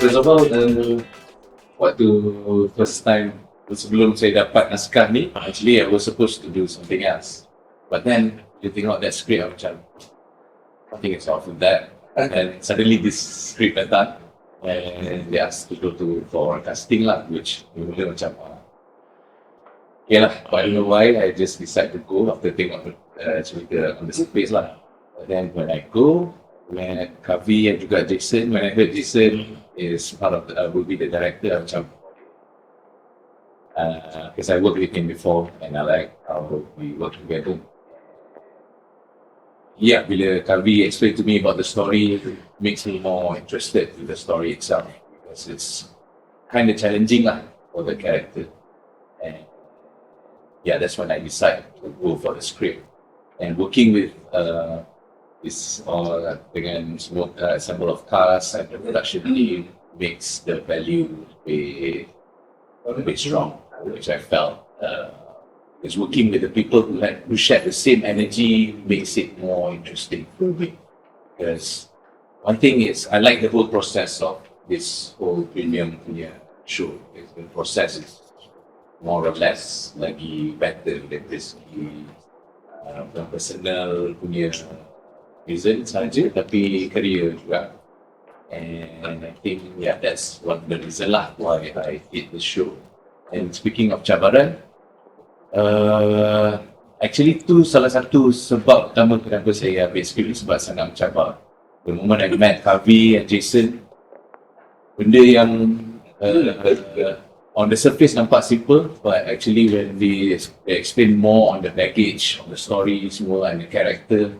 first of all, waktu first time sebelum saya dapat naskah ni, actually I was supposed to do something else. But then, you tengok that script, macam, I think it's off with that. And suddenly this script datang, and they asked to go for casting lah, which mula macam, okay lah, but I don't know why, I just decided to go after tengok cerita on the space lah. But then when I go, when Kavi and juga Jason, when I heard Jason is part of will be the director, macam, because I worked with him before and I like how we work together. Yeah, bila Kavi explained to me about the story, it makes me more interested in the story itself because it's kind of challenging lah for the character. And yeah, that's when I decided to go for the script. And working with this dengan semua ensemble of cast and the production team makes the value way strong, which I felt. Because working with the people who share the same energy makes it more interesting for me. Because one thing is, I like the whole process of this whole premium punya show. The process is more or less lagi better than this personal punya reason saja, tapi career juga. And I think, yeah, that's one of the reason lah why I hit the show. And speaking of cabaran, actually tu salah satu sebab utama kenapa saya ambil skrip sebab sangat mencabar. The moment I met Kavi and Jason, benda yang on the surface nampak simple, but actually when they explain more on the baggage, on the story semua and the character,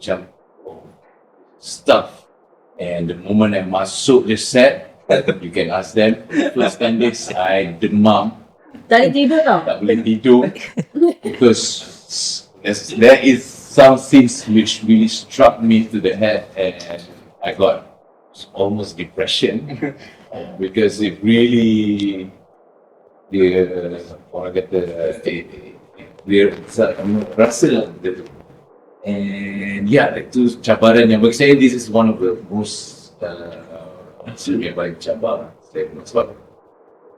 macam stuff. And the moment I masuk the set, you can ask them, first 10 days I demam. Tak boleh tidur tau? Tak boleh tidur because there is some scenes which really struck me to the head and I got almost depression because it really orang kata dia rasa lah benda tu. And yeah, itu cabaran yang bagi saya, this is one of the most yang paling cabar sebab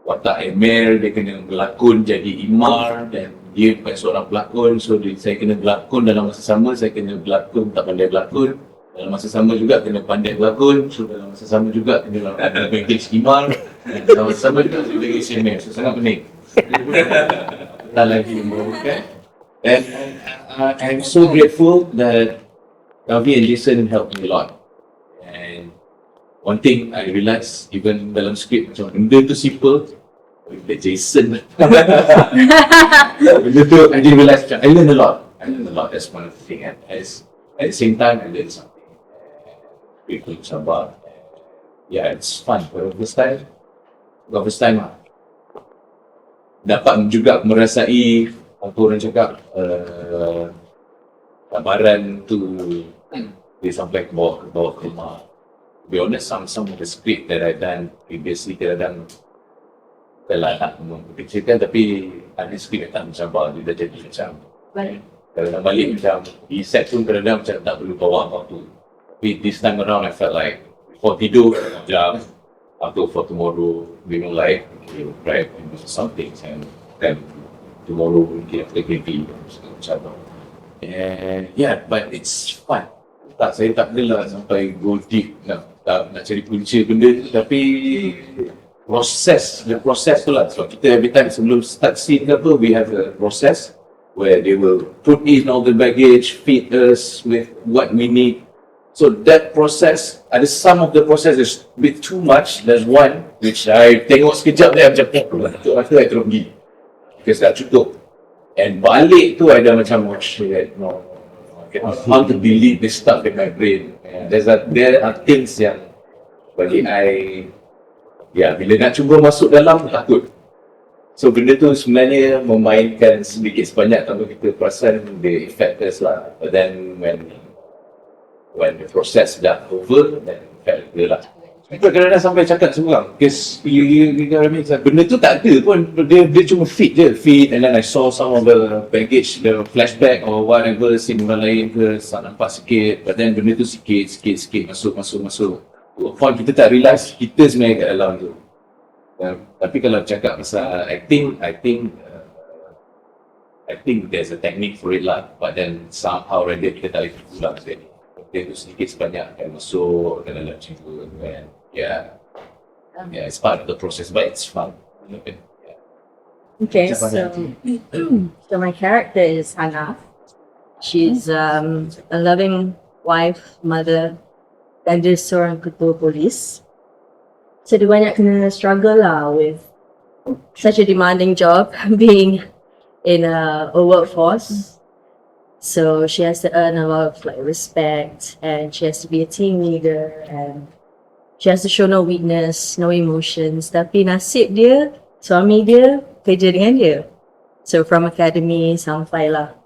watak Emir, dia kena berlakon jadi Imar dan dia bukan seorang pelakon, so saya kena berlakon dalam masa sama, saya kena berlakon tak pandai berlakon, dalam masa sama juga kena pandai berlakon, so dalam masa sama juga kena baggage Imar, dan dalam masa sama juga kena baggage Emir, so sangat pening. Tak lagi membawakan. And I'm so grateful that Kavi and Jason helped me a lot. And one thing I realised even dalam skrip, macam benda tu simple, with Jason. Benda tu, I didn't realise, I learned a lot. That's one of the things. And at the same time, I learned something. People sabar. Yeah, it's fun. For the first time lah. Dapat juga merasai, apa orang cakap, cabaran tu dia sampai ke bawah rumah. To be honest, some of the script that I done previously, kadang-kadang bukanlah nak mempikirkan, tapi ada script yang tak mencabar, dia dah jadi macam kadang-kadang balik macam di set pun kadang-kadang macam tak perlu bawa apa-apa. Tapi this time around I felt like before tidur, macam after for tomorrow, we know like right, something and then tomorrow kita heavy macam. And yeah, but it's fun. Saya tak adalah sampai go deep nak cari punca benda tu, tapi the process tu lah. So kita every time sebelum start scene ke apa, we have a process where they will put in all the baggage, feed us with what we need. So that process, ada some of the process is a bit too much. There's one which I tengok sekejap dia macam tu, rasa I terus pergi because dah cukup. And balik tu I dah macam no, how to delete this stuff in my brain. And there are things yang bagi I, bila nak cuba masuk dalam, takut. So benda tu sebenarnya memainkan sedikit sebanyak tanpa kita perasan, the effect us lah. But then when the process dah over, then effect dia lah. Kadang-kadang sampai cakap semua, because benda tu tak ada pun, dia cuma feed and then I saw some of the baggage, the flashback or whatever, scene orang lain ke, tak nampak sikit, but then benda tu sikit masuk. to a point kita tak realise kita sebenarnya kat dalam tu. Tapi kalau cakap pasal acting, I think there's a technique for it lah, but then somehow render kita tak boleh pulang sekali. Dia tu sedikit sebanyak akan masuk ke dalam cerita kan. Yeah, it's part of the process, but it's fun. Okay, so my character is Hannah. She's a loving wife, mother, dan dia seorang ketua polis. So dia banyak kena struggle lah with such a demanding job, being in a workforce. So she has to earn a lot of like respect, and she has to be a team leader, and she has to show no weakness, no emotions. Tapi nasib dia, suami dia kerja dengan dia. So from academy sampai lah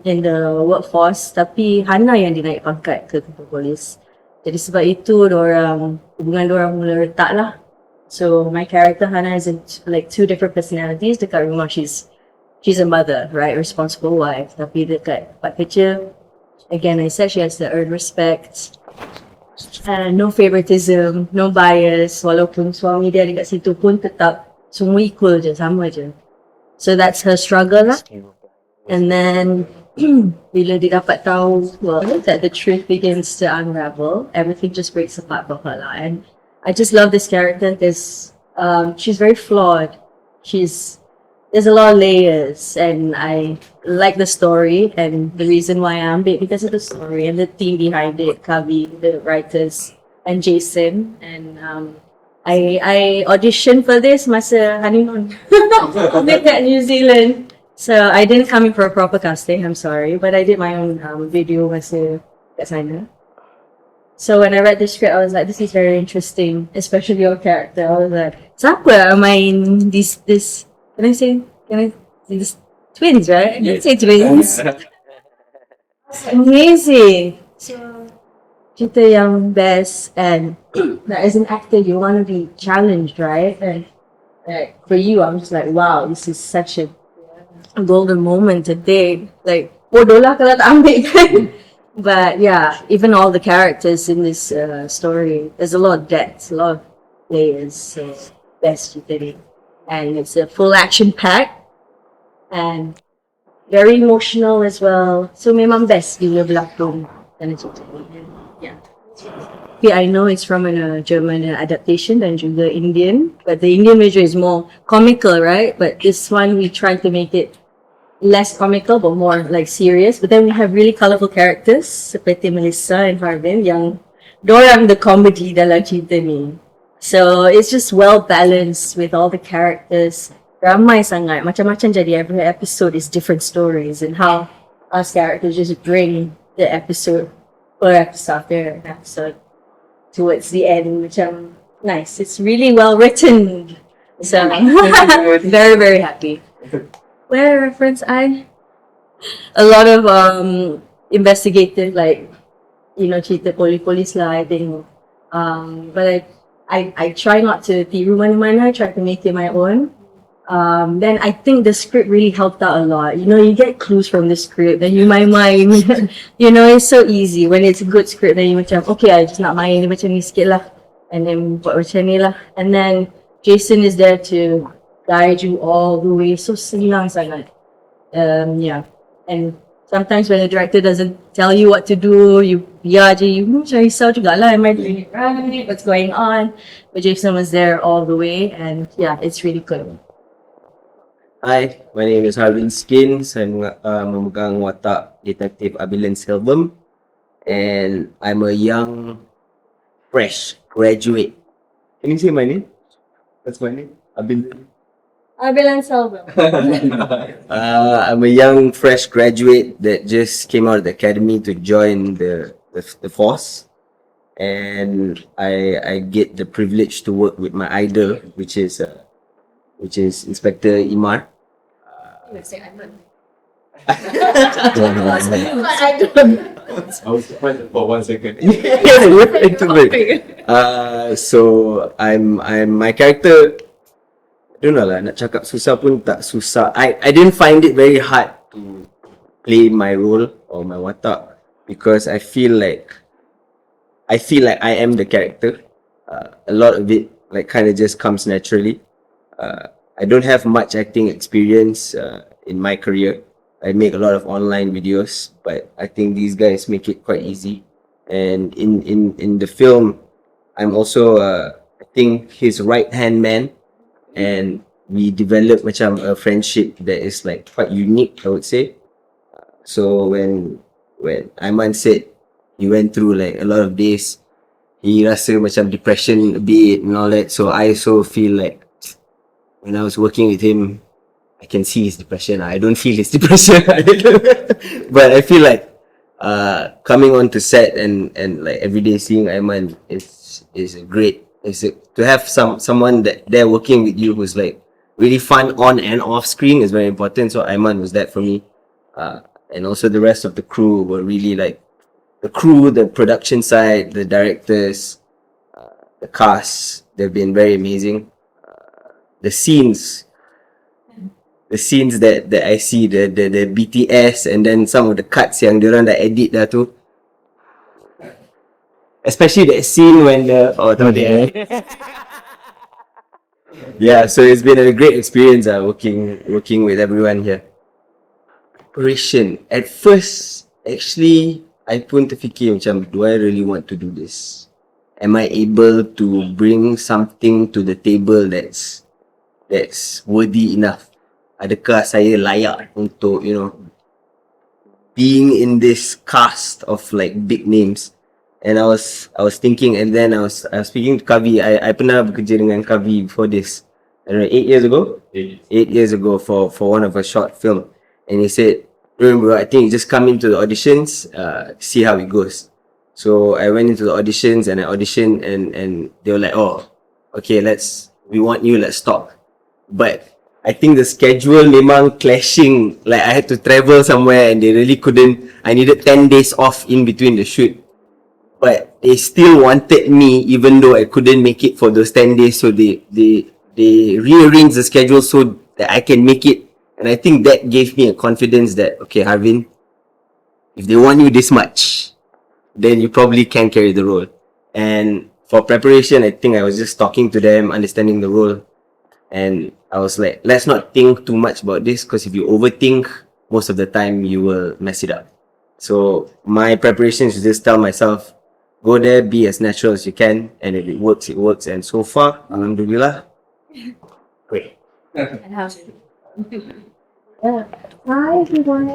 in the workforce. Tapi Hannah yang dinaik pangkat ke ketua polis. Jadi sebab itu hubungan diorang mula retak lah. So my character Hannah is in like two different personalities. Dekat rumah she's a mother, right, responsible wife. Tapi dekat tempat kerja, again I said she has to earn respect, no favoritism, no bias. Walaupun suami dia dekat situ pun tetap semua equal je, sama je. So that's her struggle lah. And then bila dia dapat tahu that the truth begins to unravel, everything just breaks apart for her lah. And I just love this character because she's very flawed. There's a lot of layers, and I like the story, and the reason why I am because of the story and the team behind it, Kavi, the writers, and Jason. And I auditioned for this masa honeymoon dekat New Zealand. So I didn't come in for a proper casting, I'm sorry, but I did my own video masa kat sana. So when I read the script, I was like, this is very interesting, especially your character. I was like, siapa main this can I say this twins, right? I can say twins. Amazing. So kita yang best, and as an actor you want to be challenged, right? And like for you, I'm just like, wow, this is such a golden moment today. Like, bodoh lah kalau tak ambil kan. But yeah, even all the characters in this story, there's a lot of depth, a lot of layers. So best cerita ni, and it's a full action pack and very emotional as well. So memang best bila berlakon dalam cerita ni. Yeah. Yeah, I know it's from a German adaptation dan juga Indian, but the Indian version is more comical, right? But this one we tried to make it less comical but more like serious. But then we have really colourful characters seperti Melissa and Harvinth yang dorang the comedy dalam cerita ni. So it's just well balanced with all the characters. Ramai sangat, macam-macam jadi. Every episode is different stories, and how us characters just bring the episode after episode towards the end, macam nice. It's really well written. So very, very happy. Where reference I? A lot of investigative, like, you know, cerita polis lah, I think. But I try not to tiru mana-mana, try to make it my own. Then I think the script really helped out a lot. You know, you get clues from the script, then you main, you know, it's so easy when it's a good script. Then you macam, okay, I just nak main macam ni sikit lah, and then buat macam ni lah. And then Jason is there to guide you all the way. So senang sangat. Yeah. And sometimes when the director doesn't tell you what to do, you biar je, you macam risau jugalah, am I doing it right? What's going on? But Jason was there all the way, and yeah, it's really good. Hi, my name is Harvinth Skin. Saya memegang watak Detektif Ambulance Album, and I'm a young, fresh graduate. Can you say my name? That's my name, Ambulance Album. I'm a young, fresh graduate that just came out of the academy to join the force, and I get the privilege to work with my idol, which is Inspector Aiman. You say Aiman. I was surprised for 1 second. So I'm my character. I don't know lah, nak cakap susah pun tak susah. I didn't find it very hard to play my role or my watak, because I feel like I feel like I am the character. A lot of it like kind of just comes naturally. I don't have much acting experience in my career. I make a lot of online videos, but I think these guys make it quite easy. And in the film, I'm also I think his right hand man, and we developed macam a friendship that is like quite unique, I would say. So when Aiman said he went through like a lot of days, he rasa macam depression a bit and all that. So I also feel like when I was working with him, I can see his depression. I don't feel his depression, but I feel like coming onto set and like every day seeing Aiman is a great. To have someone that they're working with you who's like really fun on and off screen is very important. So Aiman was that for me, and also the rest of the crew were really like the crew, the production side, the directors, the cast. They've been very amazing. The scenes that I see, the BTS and then some of the cuts yang diorang dah edit dah tu, especially that scene when yeah, so it's been a great experience working with everyone here. Preparation at first, actually I pun terfikir macam, do I really want to do this? Am I able to bring something to the table that's worthy enough? Adakah saya layak untuk, you know, being in this cast of like big names? And I was thinking, and then I was speaking to Kavi. I pernah bekerja dengan Kavi before this. I don't know, 8 years ago? 8 years ago for one of a short film. And he said, remember, I think you just come into the auditions, see how it goes. So I went into the auditions and I auditioned and they were like, oh, okay, we want you, let's talk. But I think the schedule memang clashing. Like I had to travel somewhere and they really couldn't. I needed 10 days off in between the shoot. But they still wanted me even though I couldn't make it for those 10 days. So they rearranged the schedule so that I can make it. And I think that gave me a confidence that, okay, Harvin, if they want you this much, then you probably can carry the role. And for preparation, I think I was just talking to them, understanding the role. And I was like, let's not think too much about this, because if you overthink, most of the time you will mess it up. So my preparation is just tell myself, go there, be as natural as you can, and if it works, it works. And so far, alhamdulillah, great. Hi everyone.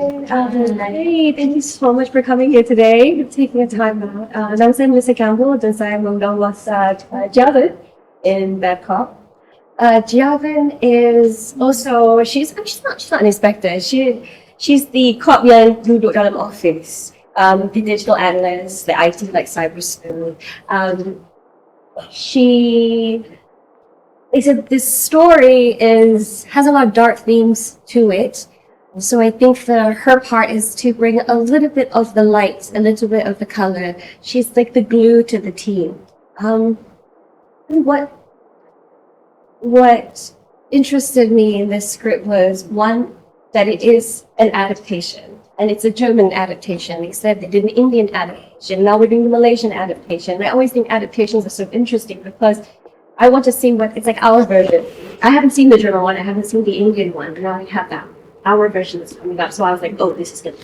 Hey, thank you so much for coming here today, taking a time out. Nama saya Melissa Campbell dan saya mengundang Javin in Babcock. Javin is also she's not an inspector. She's the cop yang duduk dalam office. The digital analyst, the IT like cyber sleuth. They said this story has a lot of dark themes to it. So I think her part is to bring a little bit of the light, a little bit of the color. She's like the glue to the team. What interested me in this script was, one, that it is an adaptation. And it's a German adaptation. They said they did an Indian adaptation. Now we're doing the Malaysian adaptation. And I always think adaptations are so interesting because I want to see what it's like our version. I haven't seen the German one, I haven't seen the Indian one, but now I have that. Our version is coming up, so I was like, oh, this is good.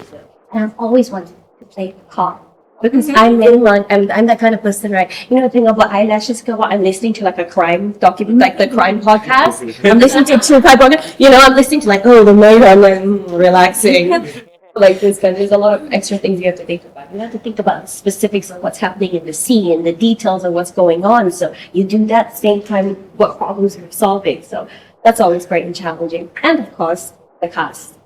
And I've always wanted to play cop because I'm that kind of person, right? You know the thing about eyelashes, I'm listening to like a crime document, like the crime podcast. I'm listening to true crime podcast. You know, I'm listening to like, oh, the murder, I'm like, relaxing. Like this, because there's a lot of extra things you have to think about. You have to think about the specifics of what's happening in the scene, the details of what's going on. So you do that at the same time, what problems you're solving. So that's always great and challenging. And of course, the cast.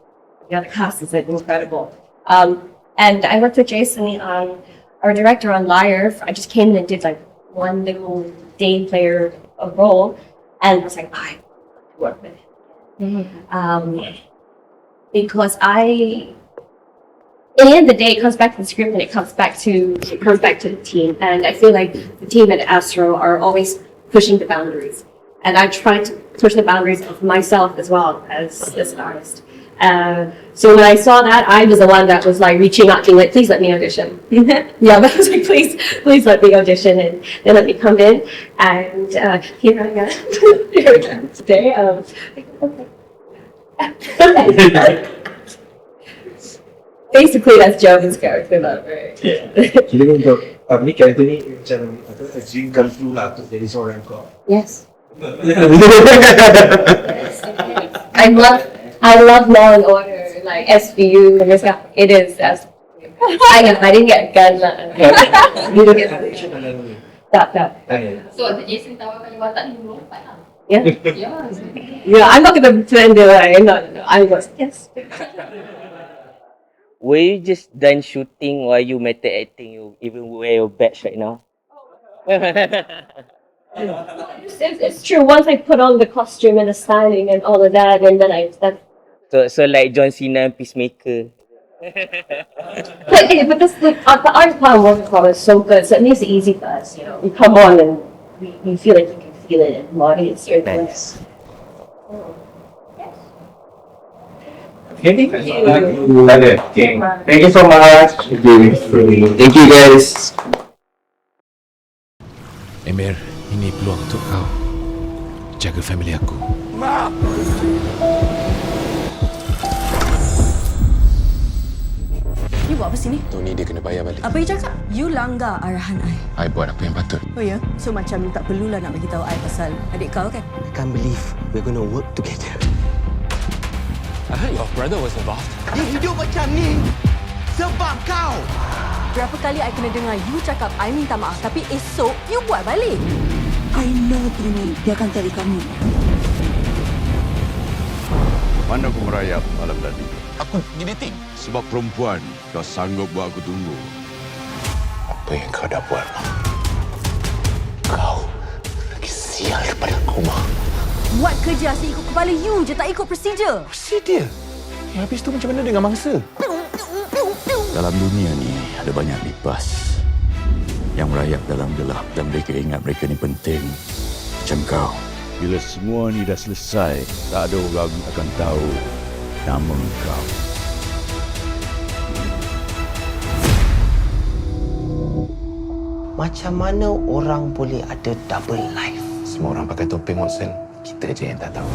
Yeah, the cast is incredible. And I worked with Jason, our director, on Liar. I just came in and did like one little day player role, and I was like, I want to work with him. Because in the end of the day, it comes back to the script and it comes back to the team. And I feel like the team at Astro are always pushing the boundaries. And I try to push the boundaries of myself as well as an artist. So when I saw that, I was the one that was like reaching out, being like, please let me audition. Yeah, but I was like, please let me audition, and they let me come in, and here I am. Here I am today. Basically, that's Jovin's character, though, right? Kira untuk ni karakter ni macam a dream come true lah untuk jadi seorang kau. Yes. I love Law and Order, like SVU. It is. I didn't get a gun. You didn't get that. So the Jason tawakan you watak ni dulu dapat lah. Yeah. Yeah. Yeah, I'm not gonna pretend that no. I was yes. Were you just done shooting while you method acting? You even wear your badge right now? It's true. Once I put on the costume and the styling and all of that, and then So like John Cena, Peacemaker. but this the art department work department is so good, so it makes it easy for us. You know, you come on and you feel like you can feel it and embody it. Nice. Okay. Thank you so much. Thank you guys. Emir, ini peluang untuk kau jaga family aku. You buat apa sini? Tony dia kena bayar balik. Apa you cakap? You langgar arahan I. I buat apa yang patut. Oh ya? So macam you tak perlulah nak bagi tahu I pasal adik kau kan? I can't believe we're gonna work together. I heard your brother was involved. Dia hidup macam ni sebab kau. Berapa kali I kena dengar you cakap I minta maaf tapi esok you buat balik? I know Tony, dia akan cari kamu. Mana kau merayap malam tadi? Aku pergi dating. Sebab perempuan, kau sanggup buat aku tunggu. Apa yang kau dah buat, Mak? Kau lagi sial daripada aku, Mak. Buat kerja asyik ikut kepala you je, tak ikut prosedur. Prosedur? Ya, habis tu macam mana dengan mangsa? Dalam dunia ni ada banyak bebas yang merayap dalam gelap dan mereka ingat mereka ni penting. Macam kau. Bila semua ni dah selesai, tak ada orang akan tahu nama kau. Macam mana orang boleh ada double life? Semua orang pakai topeng, Watson. Kita je yang tak tahu.